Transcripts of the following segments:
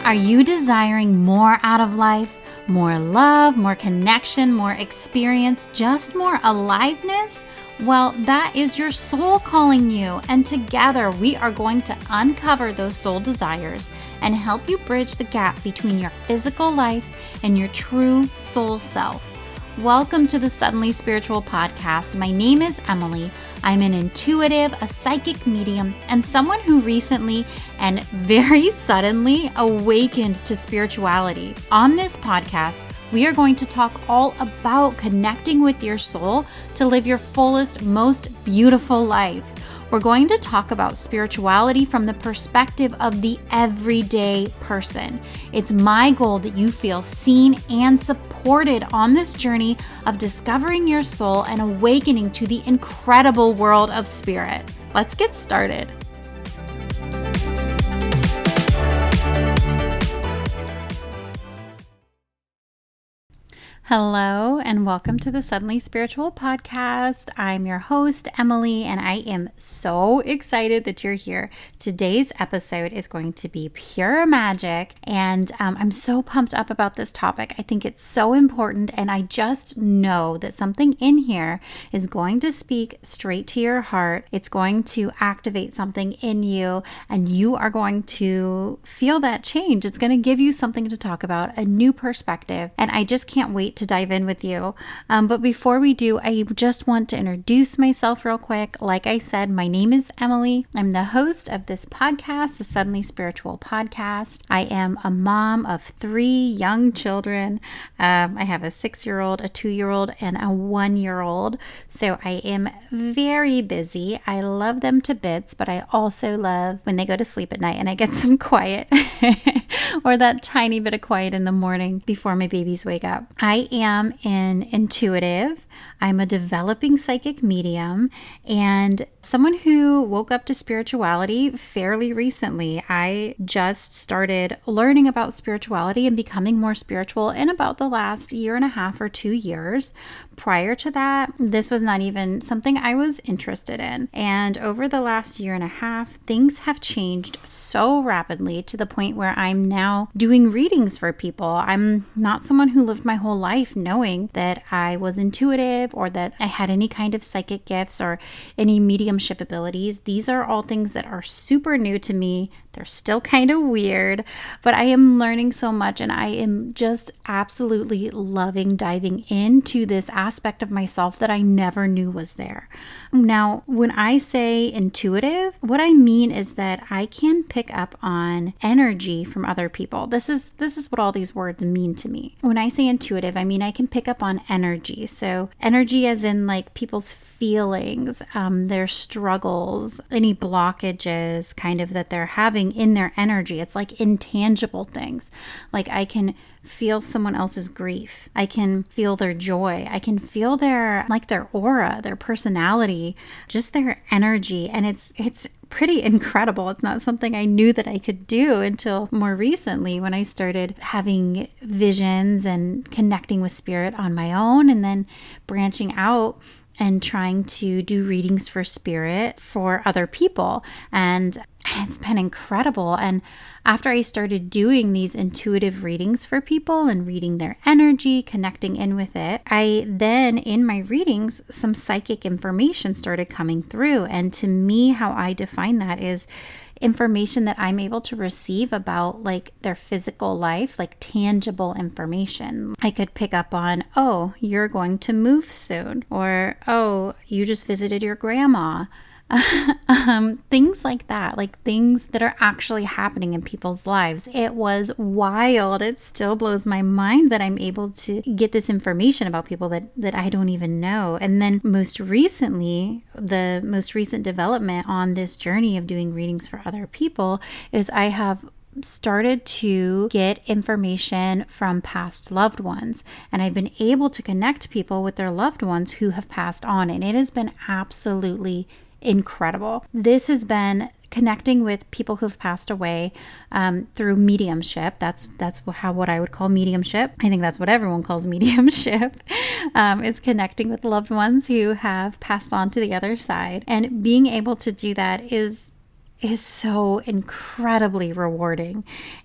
Are you desiring more out of life? More love, more connection, more experience, just more aliveness? Well, that is your soul calling you, and together we are going to uncover those soul desires and help you bridge the gap between your physical life and your true soul self. Welcome to the Suddenly Spiritual podcast. My name is Emily. I'm an intuitive, a psychic medium, and someone who recently and very suddenly awakened to spirituality. On this podcast, we are going to talk all about connecting with your soul to live your fullest, most beautiful life. We're going to talk about spirituality from the perspective of the everyday person. It's my goal that you feel seen and supported on this journey of discovering your soul and awakening to the incredible world of spirit. Let's get started. Hello and welcome to the Suddenly Spiritual podcast. I'm your host, Emily, and I am so excited that you're here. Today's episode is going to be pure magic, and I'm so pumped up about this topic. I think it's so important, and I just know that something in here is going to speak straight to your heart. It's going to activate something in you, and you are going to feel that change. It's going to give you something to talk about, a new perspective, and I just can't wait to dive in with you. But before we do, I just want to introduce myself real quick. Like I said, my name is Emily. I'm the host of this podcast, the Suddenly Spiritual podcast. I am a mom of 3 young children. I have a 6-year-old, a 2-year-old, and a 1-year-old. So I am very busy. I love them to bits, but I also love when they go to sleep at night and I get some quiet or that tiny bit of quiet in the morning before my babies wake up. I am an intuitive. I'm a developing psychic medium and someone who woke up to spirituality fairly recently. I just started learning about spirituality and becoming more spiritual in about the last 1.5 or 2 years. Prior to that, this was not even something I was interested in. And over the last 1.5 years, things have changed so rapidly to the point where I'm now doing readings for people. I'm not someone who lived my whole life knowing that I was intuitive or that I had any kind of psychic gifts or any mediumship abilities. These are all things that are super new to me. They're still kind of weird, but I am learning so much and I am just absolutely loving diving into this aspect of myself that I never knew was there. Now, when I say intuitive, what I mean is that I can pick up on energy from other people. This is what all these words mean to me. When I say intuitive, I mean I can pick up on energy. So energy as in like people's feelings, their struggles, any blockages kind of that they're having in their energy. It's like intangible things. Like I can feel someone else's grief. I can feel their joy. I can feel their aura, their personality, just their energy. And it's pretty incredible. It's not something I knew that I could do until more recently when I started having visions and connecting with spirit on my own and then branching out and trying to do readings for spirit for other people. And it's been incredible. And after I started doing these intuitive readings for people and reading their energy, connecting in with it, I then in my readings, some psychic information started coming through. And to me, how I define that is information that I'm able to receive about like their physical life, like tangible information. I could pick up on, oh, you're going to move soon, or oh, you just visited your grandma. Things like that, like things that are actually happening in people's lives. It was wild. It still blows my mind that I'm able to get this information about people that I don't even know. And then most recently, the most recent development on this journey of doing readings for other people is I have started to get information from past loved ones, and I've been able to connect people with their loved ones who have passed on, and it has been absolutely incredible. This has been connecting with people who've passed away through mediumship. That's what I would call mediumship. I think that's what everyone calls mediumship. It's connecting with loved ones who have passed on to the other side. And being able to do that is is so incredibly rewarding,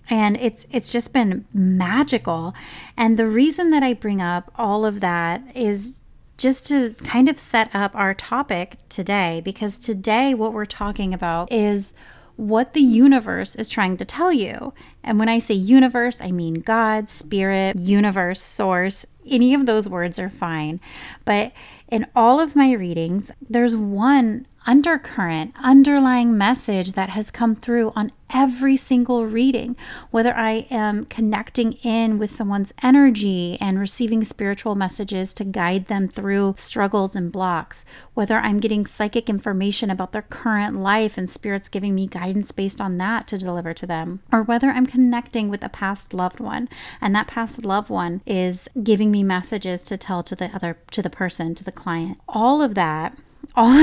and it's just been magical. And the reason that I bring up all of that is just to kind of set up our topic today, because today what we're talking about is what the universe is trying to tell you. And when I say universe, I mean God, spirit, universe, source. Any of those words are fine. But in all of my readings, there's one underlying message that has come through on every single reading. Whether I am connecting in with someone's energy and receiving spiritual messages to guide them through struggles and blocks, whether I'm getting psychic information about their current life and spirits giving me guidance based on that to deliver to them, or whether I'm connecting with a past loved one and that past loved one is giving me messages to tell to the person, to the client. All of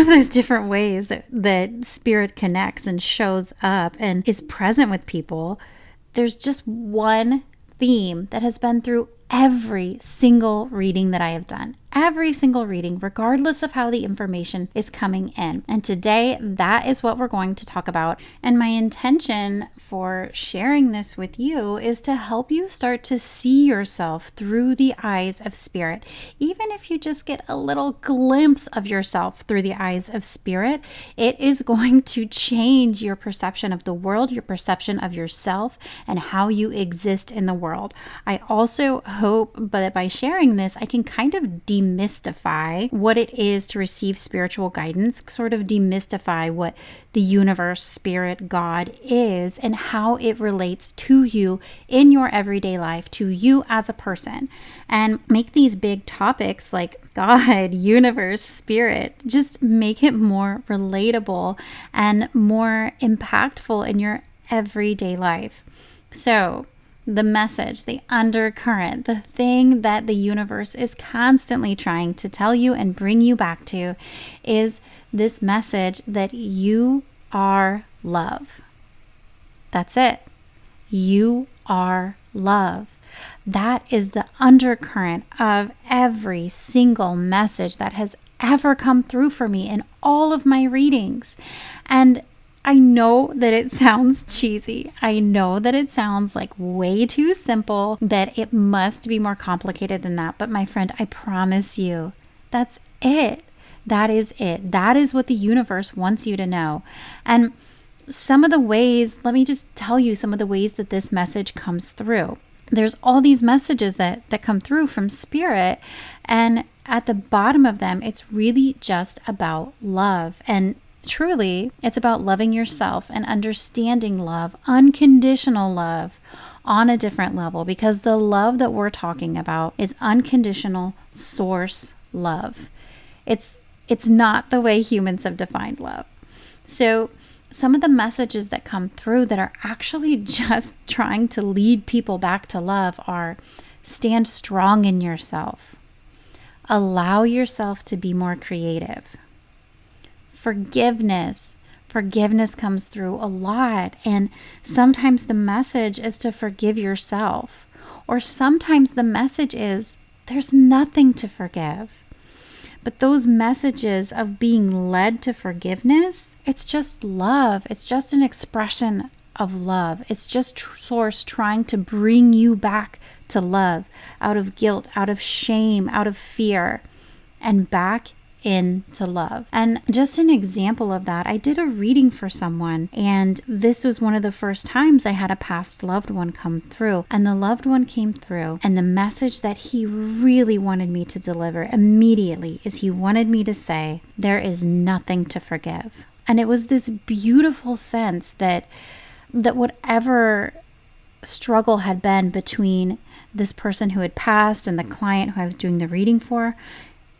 those different ways that spirit connects and shows up and is present with people, there's just one theme that has been through every single reading that I have done. Every single reading, regardless of how the information is coming in. And today, that is what we're going to talk about. And my intention for sharing this with you is to help you start to see yourself through the eyes of spirit. Even if you just get a little glimpse of yourself through the eyes of spirit, it is going to change your perception of the world, your perception of yourself, and how you exist in the world. I also hope that by sharing this, I can kind of demystify what it is to receive spiritual guidance, sort of demystify what the universe, spirit, God is, and how it relates to you in your everyday life, to you as a person, and make these big topics like God, universe, spirit, just make it more relatable and more impactful in your everyday life. So, the message, the undercurrent, the thing that the universe is constantly trying to tell you and bring you back to is this message that you are love. That's it. You are love. That is the undercurrent of every single message that has ever come through for me in all of my readings. And I know that it sounds cheesy. I know that it sounds like way too simple, that it must be more complicated than that. But my friend, I promise you, that's it. That is it. That is what the universe wants you to know. And some of the ways, let me just tell you some of the ways that this message comes through. There's all these messages that come through from spirit, and at the bottom of them, it's really just about love. And truly, it's about loving yourself and understanding love, unconditional love, on a different level, because the love that we're talking about is unconditional source love. It's not the way humans have defined love. So some of the messages that come through that are actually just trying to lead people back to love are: stand strong in yourself. Allow yourself to be more creative. Forgiveness. Forgiveness comes through a lot. And sometimes the message is to forgive yourself. Or sometimes the message is there's nothing to forgive. But those messages of being led to forgiveness, it's just love. It's just an expression of love. It's just source trying to bring you back to love, out of guilt, out of shame, out of fear, and back into love. And just an example of that, I did a reading for someone, and this was one of the first times I had a past loved one come through. And the loved one came through, and the message that he really wanted me to deliver immediately is he wanted me to say, there is nothing to forgive. And it was this beautiful sense that whatever struggle had been between this person who had passed and the client who I was doing the reading for,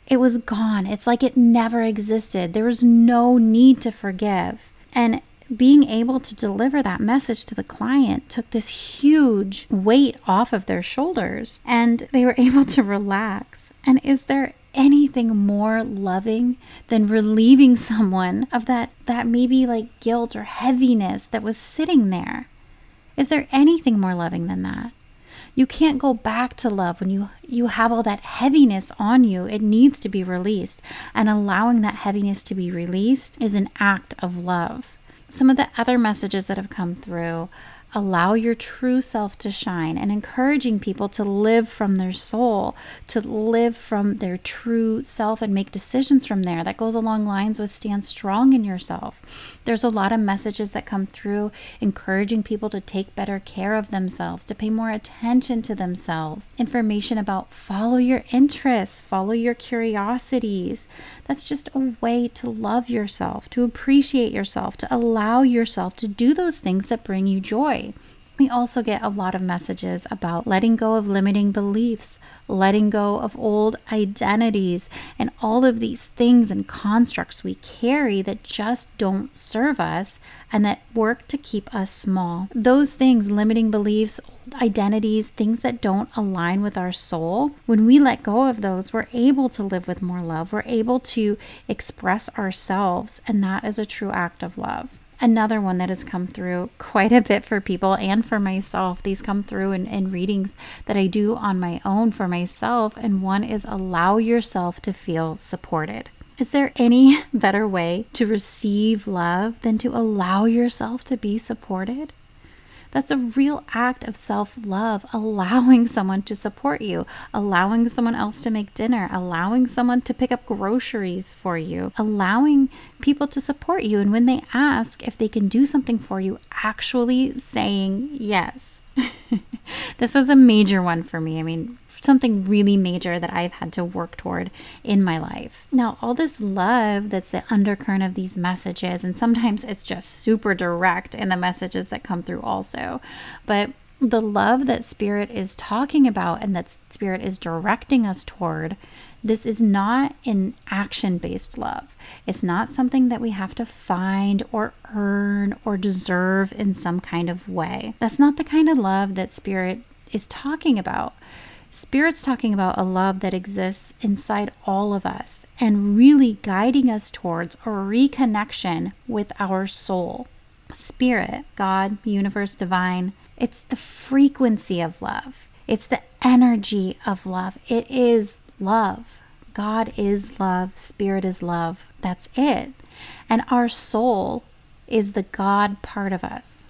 it was gone. It's like it never existed. There was no need to forgive. And being able to deliver that message to the client took this huge weight off of their shoulders, and they were able to relax. And is there anything more loving than relieving someone of that maybe like guilt or heaviness that was sitting there? Is there anything more loving than that? You can't go back to love when you have all that heaviness on you. It needs to be released. And allowing that heaviness to be released is an act of love. Some of the other messages that have come through: allow your true self to shine, and encouraging people to live from their soul, to live from their true self and make decisions from there. That goes along lines with stand strong in yourself. There's a lot of messages that come through encouraging people to take better care of themselves, to pay more attention to themselves. Information about follow your interests, follow your curiosities. That's just a way to love yourself, to appreciate yourself, to allow yourself to do those things that bring you joy. We also get a lot of messages about letting go of limiting beliefs, letting go of old identities, and all of these things and constructs we carry that just don't serve us and that work to keep us small. Those things, limiting beliefs, old identities, things that don't align with our soul, when we let go of those, we're able to live with more love. We're able to express ourselves, and that is a true act of love. Another one that has come through quite a bit for people and for myself, these come through in readings that I do on my own for myself, and one is allow yourself to feel supported. Is there any better way to receive love than to allow yourself to be supported? That's a real act of self-love, allowing someone to support you, allowing someone else to make dinner, allowing someone to pick up groceries for you, allowing people to support you. And when they ask if they can do something for you, actually saying yes. This was a major one for me. I mean, something really major that I've had to work toward in my life. Now, all this love that's the undercurrent of these messages, and sometimes it's just super direct in the messages that come through also, but the love that Spirit is talking about and that Spirit is directing us toward, this is not an action-based love. It's not something that we have to find or earn or deserve in some kind of way. That's not the kind of love that Spirit is talking about. Spirit's talking about a love that exists inside all of us and really guiding us towards a reconnection with our soul. Spirit, God, universe, divine, it's the frequency of love. It's the energy of love. It is love. God is love. Spirit is love. That's it. And our soul is the God part of us.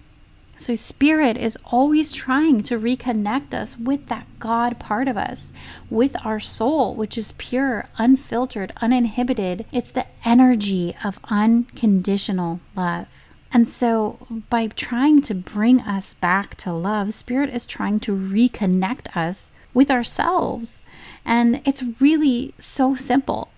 So Spirit is always trying to reconnect us with that God part of us, with our soul, which is pure, unfiltered, uninhibited. It's the energy of unconditional love. And so by trying to bring us back to love, Spirit is trying to reconnect us with ourselves. And it's really so simple.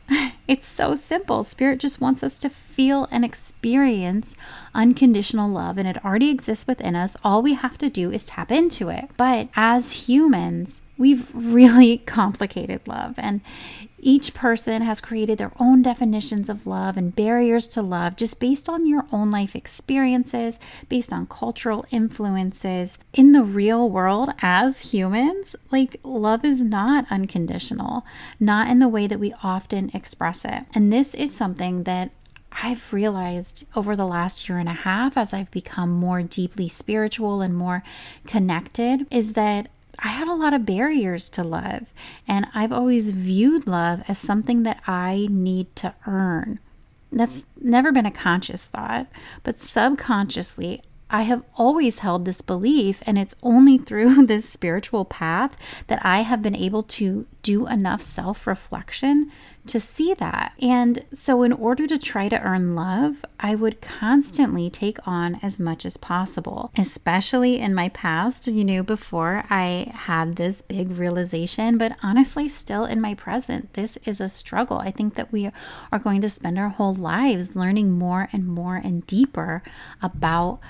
It's so simple. Spirit just wants us to feel and experience unconditional love, and it already exists within us. All we have to do is tap into it. But as humans, we've really complicated love, and each person has created their own definitions of love and barriers to love just based on your own life experiences, based on cultural influences. In the real world, as humans, love is not unconditional, not in the way that we often express it. And this is something that I've realized over the last year and a half as I've become more deeply spiritual and more connected, is that I had a lot of barriers to love, and I've always viewed love as something that I need to earn. That's never been a conscious thought, but subconsciously, I have always held this belief, and it's only through this spiritual path that I have been able to do enough self-reflection to see that. And so in order to try to earn love, I would constantly take on as much as possible, especially in my past, before I had this big realization, but honestly, still in my present, this is a struggle. I think that we are going to spend our whole lives learning more and deeper about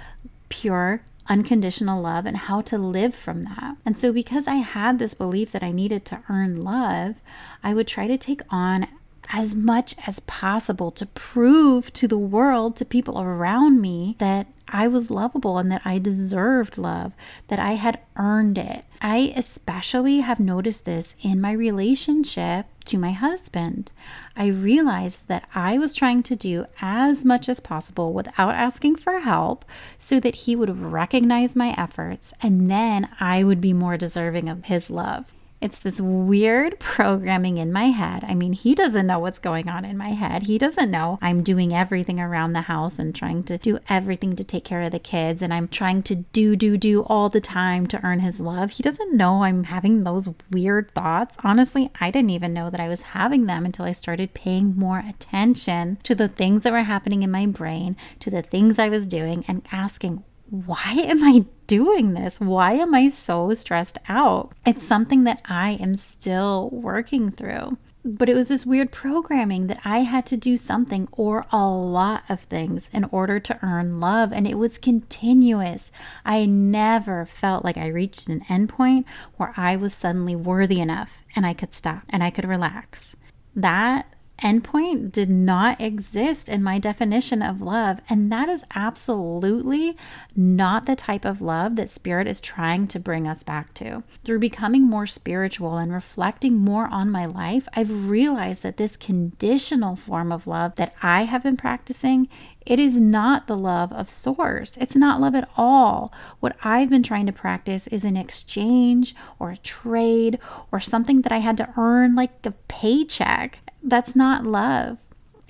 pure unconditional love and how to live from that. And so because I had this belief that I needed to earn love, I would try to take on as much as possible to prove to the world, to people around me, that I was lovable and that I deserved love, that I had earned it. I especially have noticed this in my relationship to my husband. I realized that I was trying to do as much as possible without asking for help so that he would recognize my efforts, and then I would be more deserving of his love. It's this weird programming in my head. I mean, he doesn't know what's going on in my head. He doesn't know I'm doing everything around the house and trying to do everything to take care of the kids. And I'm trying to do all the time to earn his love. He doesn't know I'm having those weird thoughts. Honestly, I didn't even know that I was having them until I started paying more attention to the things that were happening in my brain, to the things I was doing, and asking, why am I doing this? Why am I so stressed out? It's something that I am still working through. But it was this weird programming that I had to do something or a lot of things in order to earn love. And it was continuous. I never felt like I reached an endpoint where I was suddenly worthy enough and I could stop and I could relax. That endpoint did not exist in my definition of love. And that is absolutely not the type of love that Spirit is trying to bring us back to. Through becoming more spiritual and reflecting more on my life, I've realized that this conditional form of love that I have been practicing, it is not the love of Source. It's not love at all. What I've been trying to practice is an exchange or a trade or something that I had to earn, like a paycheck. That's not love.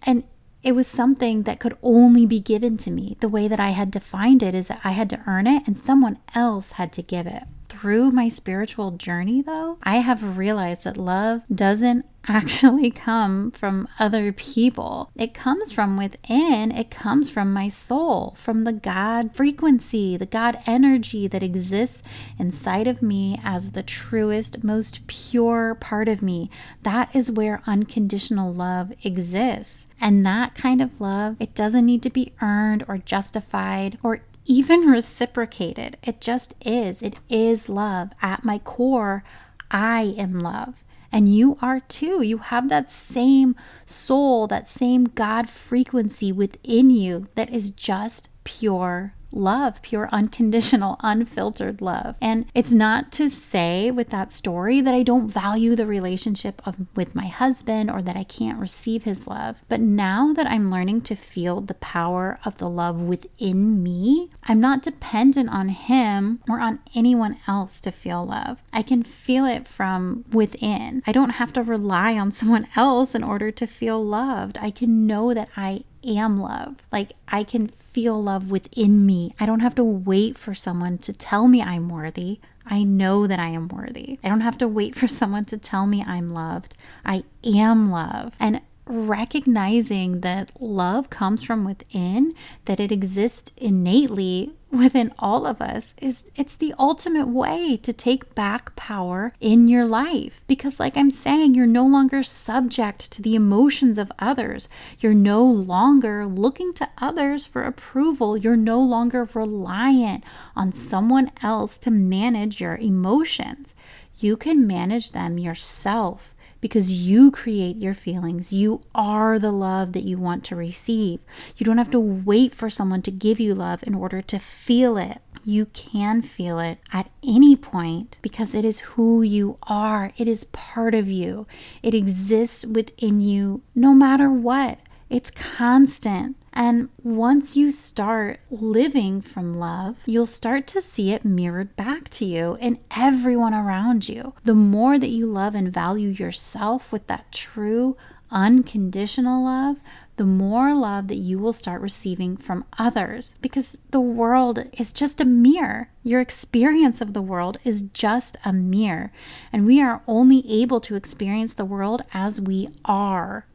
And it was something that could only be given to me. The way that I had defined it is that I had to earn it and someone else had to give it. Through my spiritual journey, though, I have realized that love doesn't actually come from other people. It comes from within. It comes from my soul, from the God frequency, the God energy that exists inside of me as the truest, most pure part of me. That is where unconditional love exists. And that kind of love, it doesn't need to be earned or justified or even reciprocated. It just is. It is love. At my core, I am love. And you are too. You have that same soul, that same God frequency within you that is just pure love, pure, unconditional, unfiltered love. And it's not to say with that story that I don't value the relationship with my husband or that I can't receive his love. But now that I'm learning to feel the power of the love within me, I'm not dependent on him or on anyone else to feel love. I can feel it from within. I don't have to rely on someone else in order to feel loved. I can know that I am love. Like, I can feel love within me. I don't have to wait for someone to tell me I'm worthy. I know that I am worthy. I don't have to wait for someone to tell me I'm loved. I am love. And recognizing that love comes from within, that it exists innately within all of us, it's the ultimate way to take back power in your life. Because like I'm saying, you're no longer subject to the emotions of others. You're no longer looking to others for approval. You're no longer reliant on someone else to manage your emotions. You can manage them yourself. Because you create your feelings. You are the love that you want to receive. You don't have to wait for someone to give you love in order to feel it. You can feel it at any point because it is who you are. It is part of you. It exists within you no matter what. It's constant. And once you start living from love, you'll start to see it mirrored back to you and everyone around you. The more that you love and value yourself with that true, unconditional love, the more love that you will start receiving from others. Because the world is just a mirror. Your experience of the world is just a mirror. And we are only able to experience the world as we are.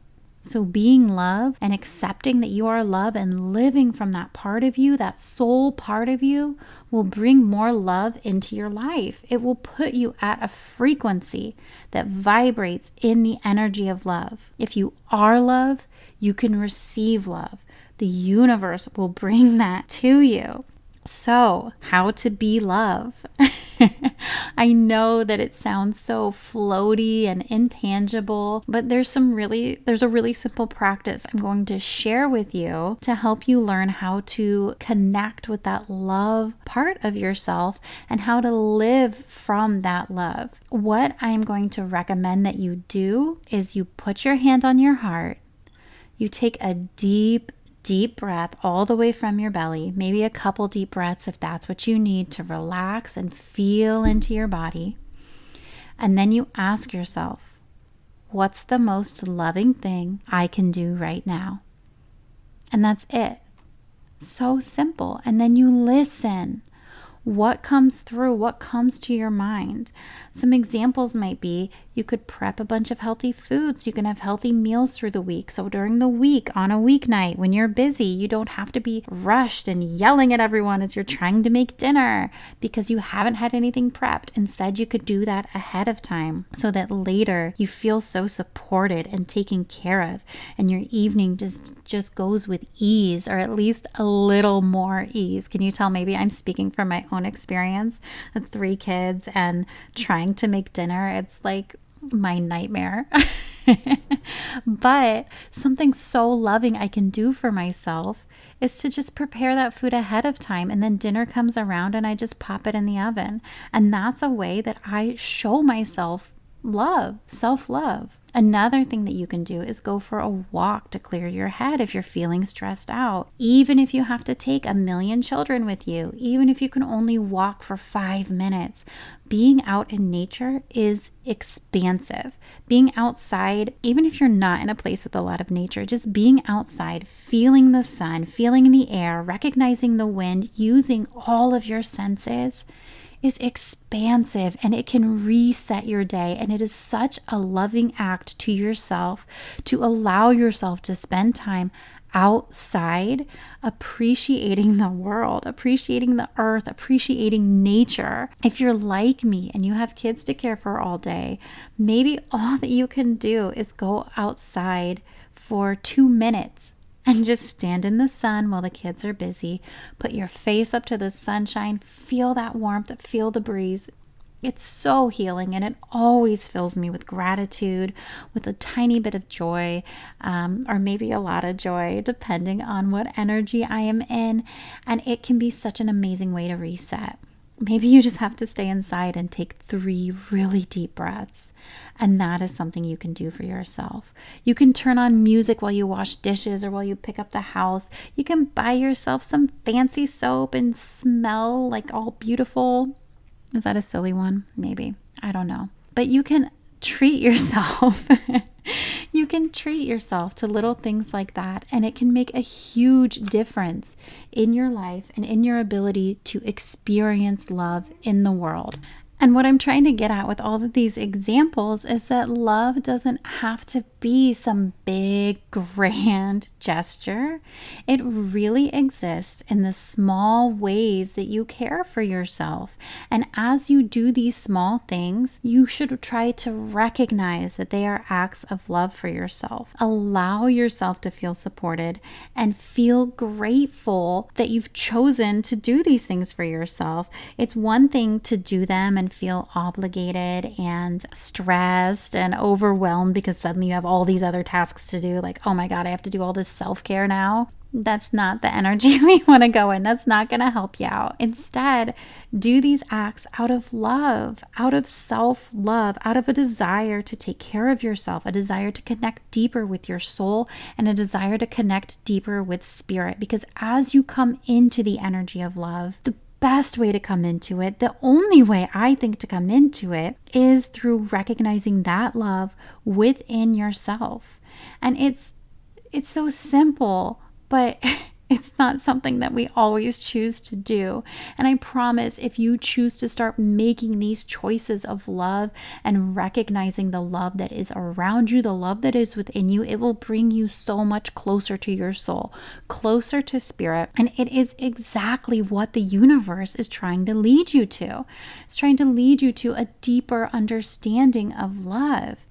So being love and accepting that you are love and living from that part of you, that soul part of you, will bring more love into your life. It will put you at a frequency that vibrates in the energy of love. If you are love, you can receive love. The universe will bring that to you. So, how to be love? I know that it sounds so floaty and intangible, but there's a really simple practice I'm going to share with you to help you learn how to connect with that love part of yourself and how to live from that love. What I'm going to recommend that you do is you put your hand on your heart, you take a deep breath all the way from your belly, maybe a couple deep breaths if that's what you need to relax and feel into your body. And then you ask yourself, what's the most loving thing I can do right now? And that's it. So simple. And then you listen. What comes through? What comes to your mind? Some examples might be you could prep a bunch of healthy foods. You can have healthy meals through the week. So during the week, on a weeknight, when you're busy, you don't have to be rushed and yelling at everyone as you're trying to make dinner because you haven't had anything prepped. Instead, you could do that ahead of time so that later you feel so supported and taken care of, and your evening just goes with ease, or at least a little more ease. Can you tell maybe I'm speaking from my own experience with 3 kids and trying to make dinner? It's like my nightmare. But something so loving I can do for myself is to just prepare that food ahead of time, and then dinner comes around and I just pop it in the oven. And that's a way that I show myself love, self-love. Another thing that you can do is go for a walk to clear your head if you're feeling stressed out. Even if you have to take a million children with you, even if you can only walk for 5 minutes, being out in nature is expansive. Being outside, even if you're not in a place with a lot of nature, just being outside, feeling the sun, feeling the air, recognizing the wind, using all of your senses is expansive, and it can reset your day. And it is such a loving act to yourself to allow yourself to spend time outside, appreciating the world, appreciating the earth, appreciating nature. If you're like me and you have kids to care for all day, maybe all that you can do is go outside for 2 minutes and just stand in the sun while the kids are busy. Put your face up to the sunshine, feel that warmth, feel the breeze. It's so healing, and it always fills me with gratitude, with a tiny bit of joy, or maybe a lot of joy, depending on what energy I am in. And it can be such an amazing way to reset. Maybe you just have to stay inside and take 3 really deep breaths. And that is something you can do for yourself. You can turn on music while you wash dishes or while you pick up the house. You can buy yourself some fancy soap and smell like all beautiful. Is that a silly one? Maybe. I don't know. But you can treat yourself. You can treat yourself to little things like that, and it can make a huge difference in your life and in your ability to experience love in the world. And what I'm trying to get at with all of these examples is that love doesn't have to be some big, grand gesture. It really exists in the small ways that you care for yourself. And as you do these small things, you should try to recognize that they are acts of love for yourself. Allow yourself to feel supported and feel grateful that you've chosen to do these things for yourself. It's one thing to do them and feel obligated and stressed and overwhelmed because suddenly you have all these other tasks to do, like, oh my God, I have to do all this self-care now. That's not the energy we want to go in. That's not going to help you out. Instead, do these acts out of love, out of self-love, out of a desire to take care of yourself, a desire to connect deeper with your soul, and a desire to connect deeper with spirit. Because as you come into the energy of love, the best way to come into it, the only way I think to come into it, is through recognizing that love within yourself. And it's so simple, but it's not something that we always choose to do. And I promise, if you choose to start making these choices of love and recognizing the love that is around you, the love that is within you, it will bring you so much closer to your soul, closer to spirit. And it is exactly what the universe is trying to lead you to. It's trying to lead you to a deeper understanding of love.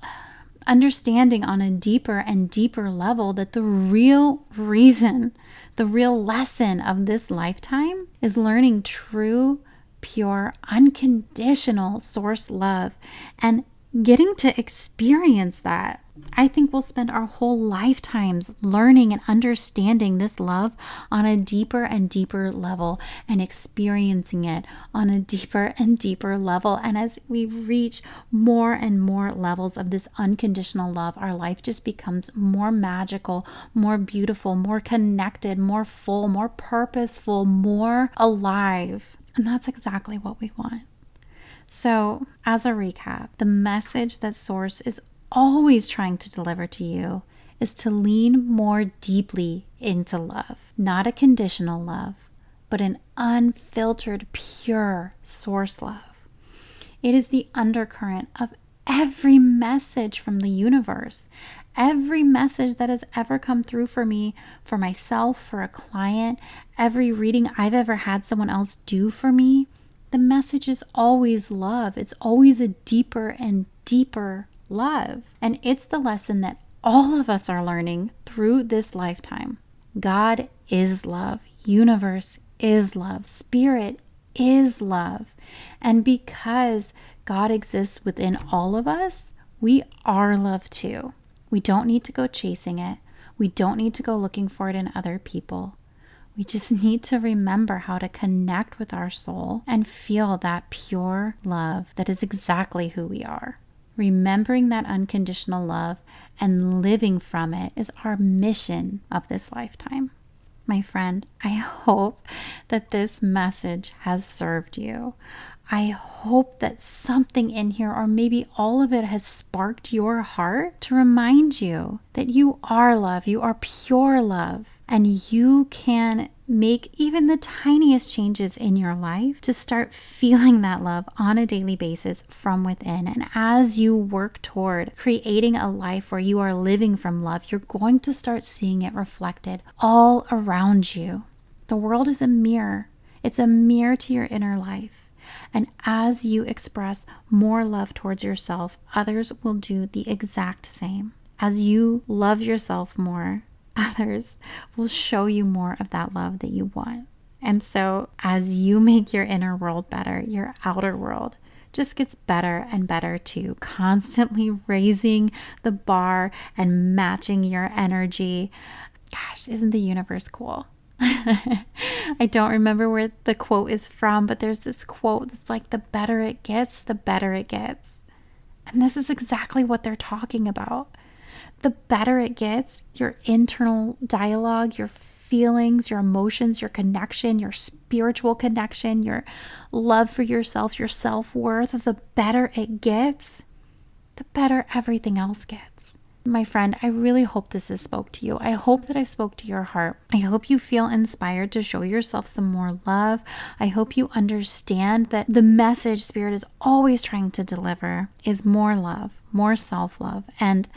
Understanding on a deeper and deeper level that the real reason, the real lesson of this lifetime is learning true, pure, unconditional source love and getting to experience that. I think we'll spend our whole lifetimes learning and understanding this love on a deeper and deeper level and experiencing it on a deeper and deeper level. And as we reach more and more levels of this unconditional love, our life just becomes more magical, more beautiful, more connected, more full, more purposeful, more alive. And that's exactly what we want. So, as a recap, the message that Source is always trying to deliver to you is to lean more deeply into love. Not a conditional love, but an unfiltered, pure Source love. It is the undercurrent of every message from the universe. Every message that has ever come through for me, for myself, for a client, every reading I've ever had someone else do for me, the message is always love. It's always a deeper and deeper love. And it's the lesson that all of us are learning through this lifetime. God is love. Universe is love. Spirit is love. And because God exists within all of us, we are love too. We don't need to go chasing it. We don't need to go looking for it in other people. We just need to remember how to connect with our soul and feel that pure love that is exactly who we are. Remembering that unconditional love and living from it is our mission of this lifetime. My friend, I hope that this message has served you. I hope that something in here, or maybe all of it, has sparked your heart to remind you that you are love, you are pure love, and you can make even the tiniest changes in your life to start feeling that love on a daily basis from within. And as you work toward creating a life where you are living from love, you're going to start seeing it reflected all around you. The world is a mirror. It's a mirror to your inner life. And as you express more love towards yourself, others will do the exact same. As you love yourself more, others will show you more of that love that you want. And so as you make your inner world better, your outer world just gets better and better too, constantly raising the bar and matching your energy. Gosh, isn't the universe cool? I don't remember where the quote is from, but there's this quote that's like, the better it gets, the better it gets. And this is exactly what they're talking about. The better it gets, your internal dialogue, your feelings, your emotions, your connection, your spiritual connection, your love for yourself, your self-worth, the better it gets, the better everything else gets. My friend, I really hope this has spoke to you. I hope that I spoke to your heart. I hope you feel inspired to show yourself some more love. I hope you understand that the message Spirit is always trying to deliver is more love, more self-love. And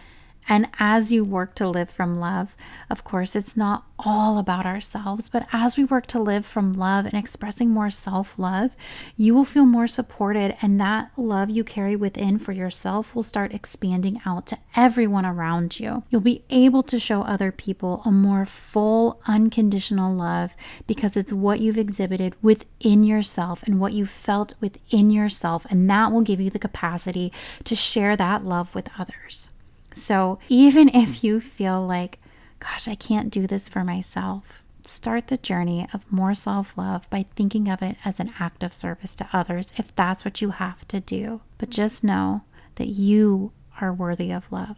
as you work to live from love, of course, it's not all about ourselves, but as we work to live from love and expressing more self-love, you will feel more supported, and that love you carry within for yourself will start expanding out to everyone around you. You'll be able to show other people a more full, unconditional love because it's what you've exhibited within yourself and what you've felt within yourself, and that will give you the capacity to share that love with others. So even if you feel like, gosh, I can't do this for myself, start the journey of more self-love by thinking of it as an act of service to others if that's what you have to do. But just know that you are worthy of love.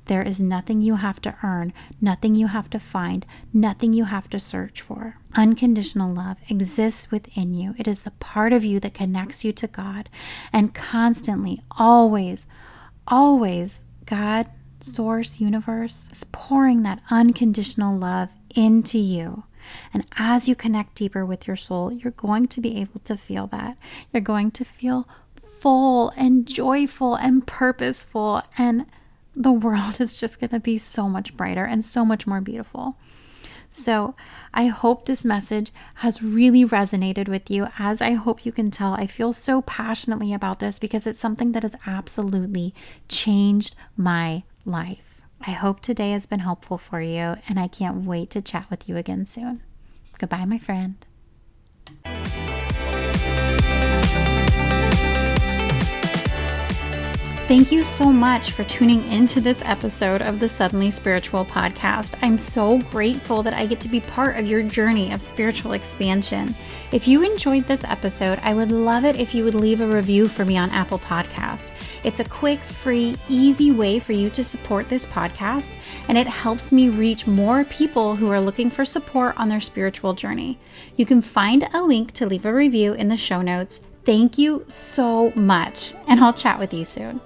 There is nothing you have to earn, nothing you have to find, nothing you have to search for. Unconditional love exists within you. It is the part of you that connects you to God, and constantly, always, God, Source, Universe is pouring that unconditional love into you. And as you connect deeper with your soul, you're going to be able to feel that. You're going to feel full and joyful and purposeful, and the world is just going to be so much brighter and so much more beautiful. So I hope this message has really resonated with you. As I hope you can tell, I feel so passionately about this because it's something that has absolutely changed my life. I hope today has been helpful for you, and I can't wait to chat with you again soon. Goodbye, my friend. Thank you so much for tuning into this episode of the Suddenly Spiritual podcast. I'm so grateful that I get to be part of your journey of spiritual expansion. If you enjoyed this episode, I would love it if you would leave a review for me on Apple Podcasts. It's a quick, free, easy way for you to support this podcast, and it helps me reach more people who are looking for support on their spiritual journey. You can find a link to leave a review in the show notes. Thank you so much, and I'll chat with you soon.